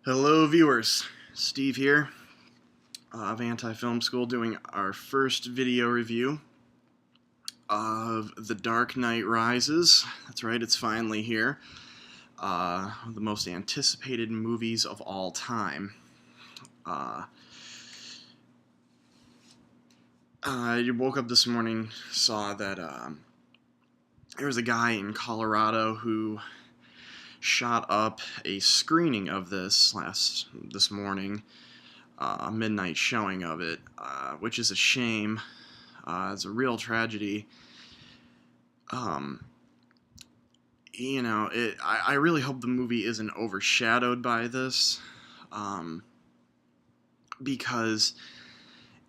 Hello viewers, Steve here of Anti-Film School doing our first video review of The Dark Knight Rises. That's right, it's finally here. One of the most anticipated movies of all time. I woke up this morning, saw that there was a guy in Colorado who shot up a screening of this morning, a midnight showing of it, which is a shame. It's a real tragedy. I really hope the movie isn't overshadowed by this, because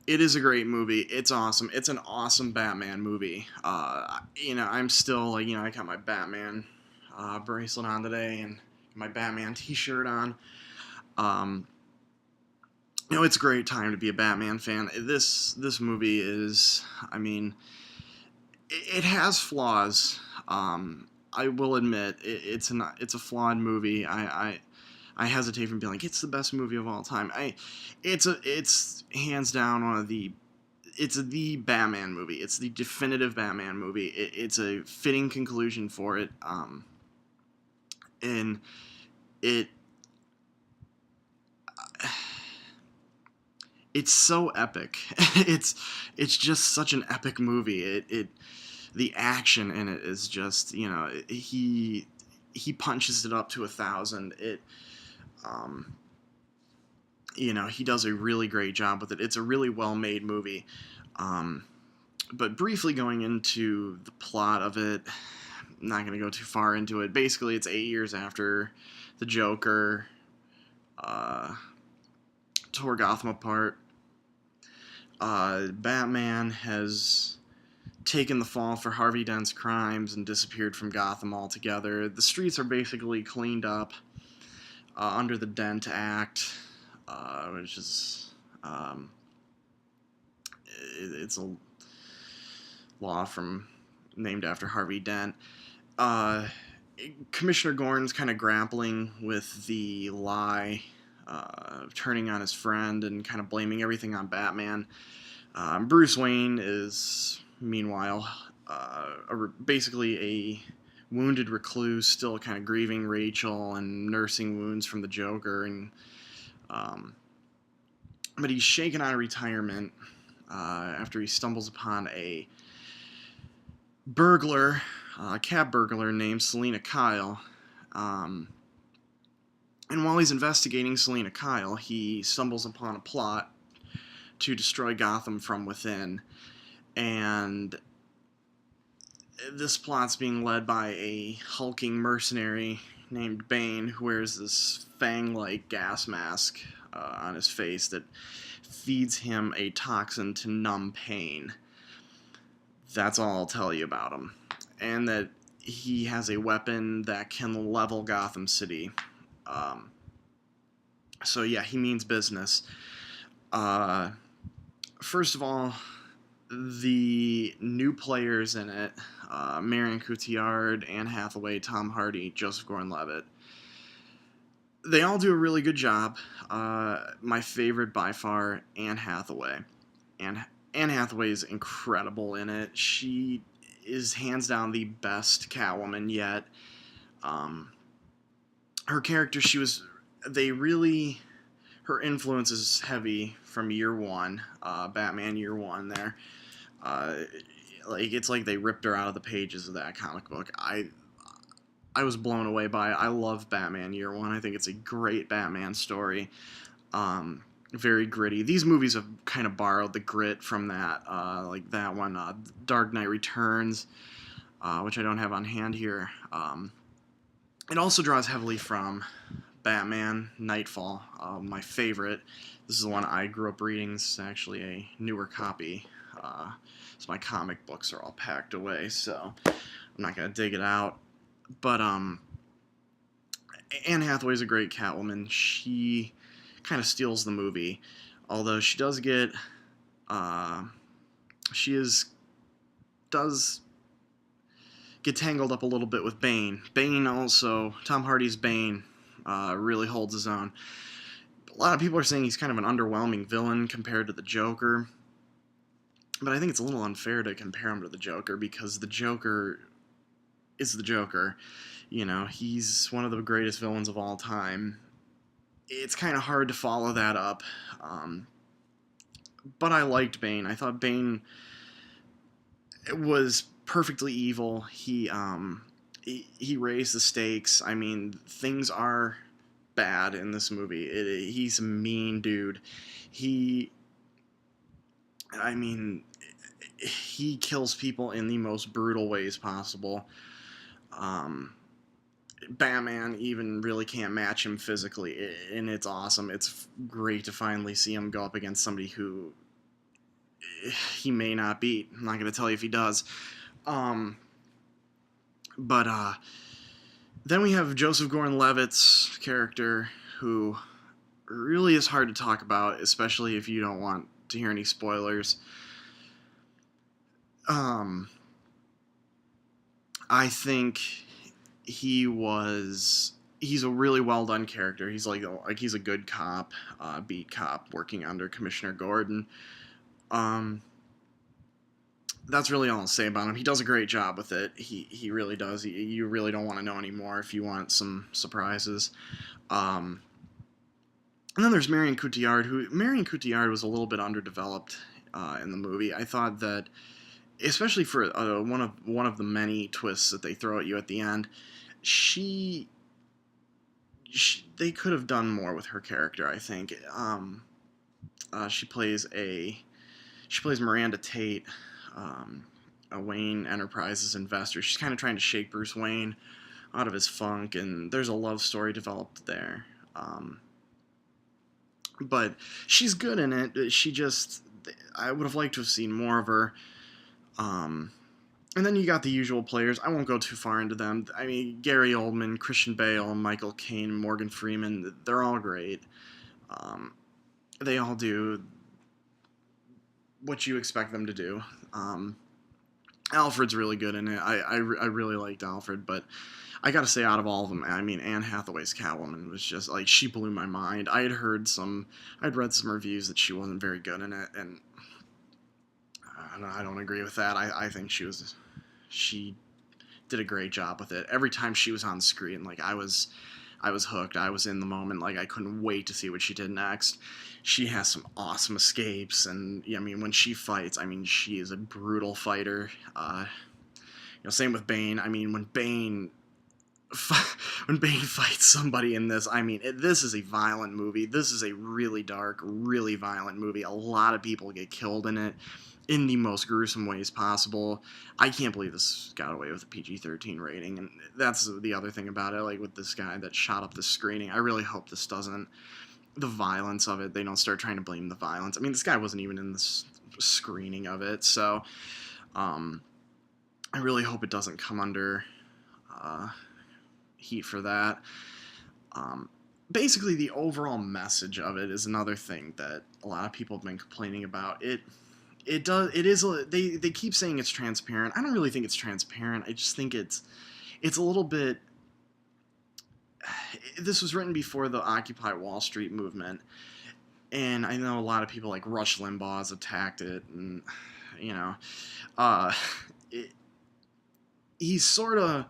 it is a great movie. It's awesome. It's an awesome Batman movie. I'm still, I got my Batman bracelet on today and my Batman t-shirt on. It's a great time to be a Batman fan. This movie is, it has flaws. I will admit it's a flawed movie. I hesitate from being like it's the best movie of all time. It's hands down it's the Batman movie. It's the definitive Batman movie. It's a fitting conclusion for it. And it's so epic. it's just such an epic movie. The action in it is just, he punches it up to 1,000. He does a really great job with it. It's a really well-made movie. But briefly going into the plot of it, I'm not going to go too far into it. Basically, it's 8 years after the Joker tore Gotham apart. Batman has taken the fall for Harvey Dent's crimes and disappeared from Gotham altogether. The streets are basically cleaned up under the Dent Act, which is it's a law named after Harvey Dent. Commissioner Gordon's kind of grappling with the lie, turning on his friend and kind of blaming everything on Batman. Bruce Wayne is, meanwhile, basically a wounded recluse, still kind of grieving Rachel and nursing wounds from the Joker, and but he's shaken out of retirement after he stumbles upon a burglar, a cab burglar named Selina Kyle. And while he's investigating Selina Kyle, he stumbles upon a plot to destroy Gotham from within. And this plot's being led by a hulking mercenary named Bane, who wears this fang-like gas mask on his face that feeds him a toxin to numb pain. That's all I'll tell you about him. And that he has a weapon that can level Gotham City. So yeah, he means business. First of all, the new players in it, Marion Cotillard, Anne Hathaway, Tom Hardy, Joseph Gordon-Levitt, they all do a really good job. My favorite by far, Anne Hathaway. Anne Hathaway is incredible in it. She is hands down the best Catwoman yet. Her character, her influence is heavy from year one, Batman year one there. It's like they ripped her out of the pages of that comic book. I was blown away by it. I love Batman year one. I think it's a great Batman story. Very gritty. These movies have kind of borrowed the grit from that, like that one, Dark Knight Returns, which I don't have on hand here. It also draws heavily from Batman Nightfall, my favorite. This is the one I grew up reading. This is actually a newer copy. So my comic books are all packed away, so I'm not going to dig it out. But Anne Hathaway's a great Catwoman. She kind of steals the movie, although she does get does get tangled up a little bit with Bane. Bane also, Tom Hardy's Bane, really holds his own. A lot of people are saying he's kind of an underwhelming villain compared to the Joker, but I think it's a little unfair to compare him to the Joker because the Joker is the Joker. You know, he's one of the greatest villains of all time. It's kind of hard to follow that up. But I liked Bane. I thought Bane was perfectly evil. He raised the stakes. I mean, things are bad in this movie. He's a mean dude. He, I mean, he kills people in the most brutal ways possible. Batman even really can't match him physically, and it's awesome. It's great to finally see him go up against somebody who he may not beat. I'm not going to tell you if he does. But then we have Joseph Gordon-Levitt's character, who really is hard to talk about, especially if you don't want to hear any spoilers. I think he's a really well done character. He's like he's a good cop, beat cop working under Commissioner Gordon. That's really all I'll say about him. He does a great job with it. He really does. You really don't want to know anymore if you want some surprises. And then there's Marion Cotillard. Marion Cotillard was a little bit underdeveloped in the movie. I thought that, especially for one of the many twists that they throw at you at the end, they could have done more with her character. I think she plays Miranda Tate, a Wayne Enterprises investor. She's kind of trying to shake Bruce Wayne out of his funk, and there's a love story developed there. But she's good in it. I would have liked to have seen more of her. And then you got the usual players. I won't go too far into them. I mean, Gary Oldman, Christian Bale, Michael Caine, Morgan Freeman, they're all great. They all do what you expect them to do. Alfred's really good in it. I really liked Alfred, but I gotta say, out of all of them, I mean, Anne Hathaway's Catwoman was just, like, she blew my mind. I'd read some reviews that she wasn't very good in it, and I don't agree with that. I think she did a great job with it. Every time she was on screen, like, I was hooked. I was in the moment. Like, I couldn't wait to see what she did next. She has some awesome escapes, and I mean, when she fights, I mean, she is a brutal fighter. Same with Bane. I mean, when Bane fights somebody in this, I mean, this is a violent movie. This is a really dark, really violent movie. A lot of people get killed in it in the most gruesome ways possible. I can't believe this got away with a PG-13 rating, and that's the other thing about it, like with this guy that shot up the screening. I really hope this doesn't, the violence of it, they don't start trying to blame the violence. I mean, this guy wasn't even in this screening of it, so I really hope it doesn't come under heat for that. Basically, the overall message of it is another thing that a lot of people have been complaining about. They keep saying it's transparent. I don't really think it's transparent. I just think it's a little bit. This was written before the Occupy Wall Street movement, and I know a lot of people like Rush Limbaugh has attacked it, and he's sort of.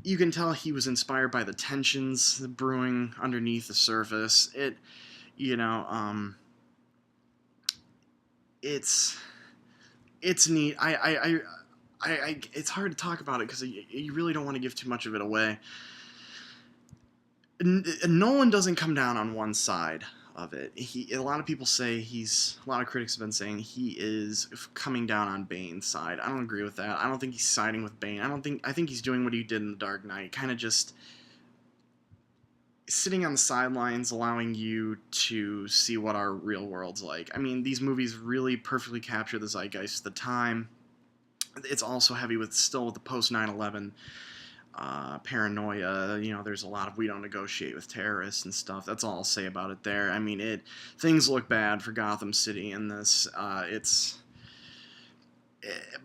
You can tell he was inspired by the tensions brewing underneath the surface. It's neat. It's hard to talk about it because you really don't want to give too much of it away. Nolan doesn't come down on one side of it. A lot of critics have been saying he is coming down on Bane's side. I don't agree with that. I don't think he's siding with Bane. I think he's doing what he did in The Dark Knight, kind of just sitting on the sidelines, allowing you to see what our real world's like. I mean, these movies really perfectly capture the zeitgeist of the time. It's also heavy with the post 9/11 paranoia. There's a lot of we don't negotiate with terrorists and stuff. That's all I'll say about it there. I mean, things look bad for Gotham City in this.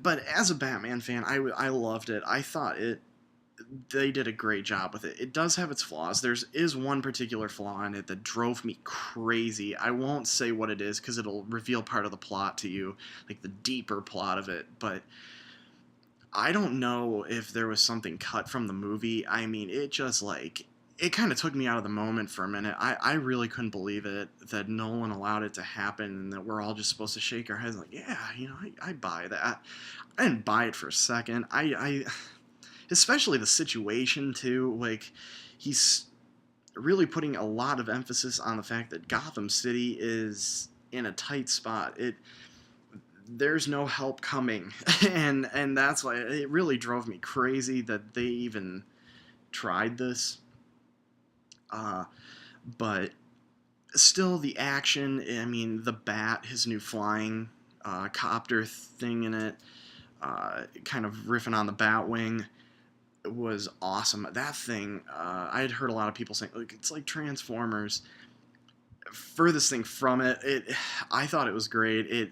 But as a Batman fan, I loved it. I thought they did a great job with it. It does have its flaws. Is one particular flaw in it that drove me crazy. I won't say what it is because it'll reveal part of the plot to you, like the deeper plot of it. But I don't know if there was something cut from the movie. I mean, it just like it kind of took me out of the moment for a minute. I really couldn't believe it that Nolan allowed it to happen and that we're all just supposed to shake our heads like, yeah, I buy that. I didn't buy it for a second. I especially the situation too. Like he's really putting a lot of emphasis on the fact that Gotham City is in a tight spot. There's no help coming, and that's why it really drove me crazy that they even tried this. Uh, but still, the action. I mean, the bat, his new flying copter thing in it, kind of riffing on the Batwing was awesome. That thing, I had heard a lot of people saying like it's like Transformers. Furthest thing from it, I thought it was great.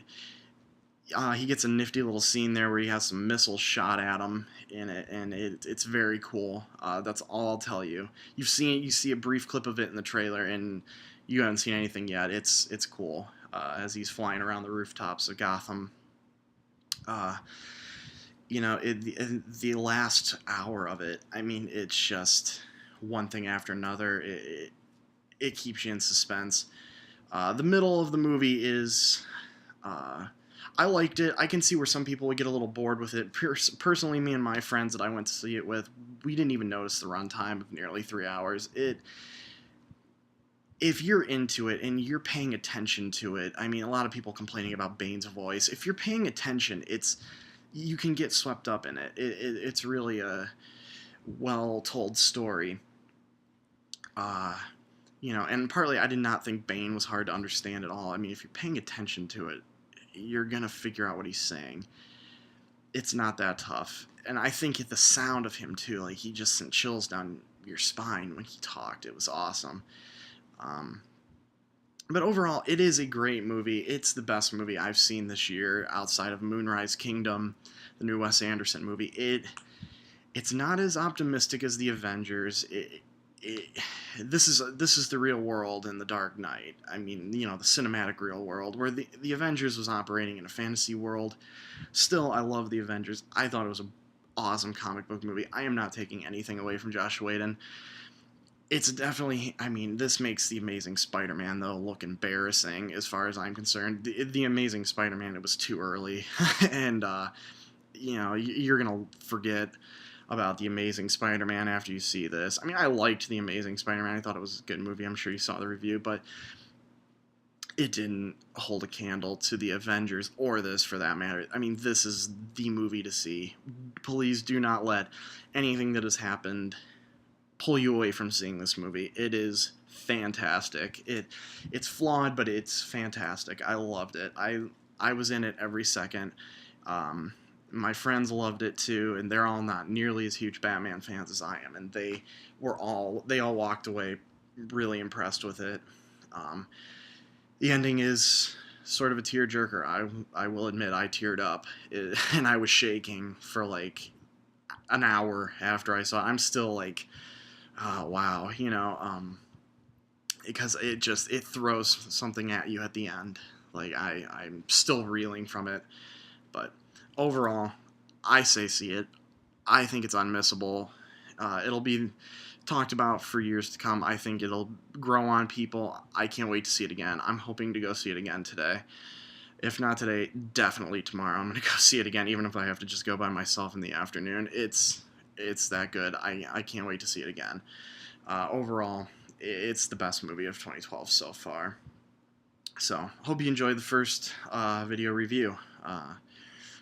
He gets a nifty little scene there where he has some missiles shot at him in it, and it's very cool. That's all I'll tell you. You see a brief clip of it in the trailer, and you haven't seen anything yet. It's cool as he's flying around the rooftops of Gotham. Uh, the last hour of it, I mean, it's just one thing after another. It keeps you in suspense. The middle of the movie is, I liked it. I can see where some people would get a little bored with it. Personally, me and my friends that I went to see it with, we didn't even notice the runtime of nearly 3 hours. If you're into it and you're paying attention to it, I mean, a lot of people complaining about Bane's voice. If you're paying attention, you can get swept up in it. It's really a well-told story. And partly I did not think Bane was hard to understand at all. I mean, if you're paying attention to it, you're going to figure out what he's saying. It's not that tough. And I think the sound of him, too, like, he just sent chills down your spine when he talked. It was awesome. But overall, it is a great movie. It's the best movie I've seen this year outside of Moonrise Kingdom, the new Wes Anderson movie. It's not as optimistic as the Avengers. This is the real world in The Dark Knight. I mean, the cinematic real world where the Avengers was operating in a fantasy world. Still, I love the Avengers. I thought it was an awesome comic book movie. I am not taking anything away from Joss Whedon. It's definitely, I mean, this makes The Amazing Spider-Man, though, look embarrassing as far as I'm concerned. The Amazing Spider-Man, it was too early. And, you're going to forget about The Amazing Spider-Man after you see this. I mean, I liked The Amazing Spider-Man. I thought it was a good movie. I'm sure you saw the review, but it didn't hold a candle to the Avengers or this for that matter. I mean, this is the movie to see. Please do not let anything that has happened pull you away from seeing this movie. It is fantastic. It's flawed, but it's fantastic. I loved it. I was in it every second. My friends loved it too, and they're all not nearly as huge Batman fans as I am, and they all walked away really impressed with it. The ending is sort of a tearjerker. I will admit I teared up, and I was shaking for like an hour after I saw it. I'm still like, oh wow, because it throws something at you at the end. Like I'm still reeling from it, but overall, I say see it. I think it's unmissable. It'll be talked about for years to come. I think it'll grow on people. I can't wait to see it again. I'm hoping to go see it again today. If not today, definitely tomorrow. I'm going to go see it again, even if I have to just go by myself in the afternoon. It's that good. I can't wait to see it again. Overall, it's the best movie of 2012 so far. So, hope you enjoyed the first video review.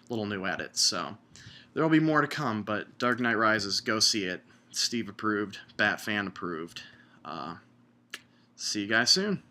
Little new edit. So, there will be more to come, but Dark Knight Rises, go see it. Steve approved, Bat fan approved. See you guys soon.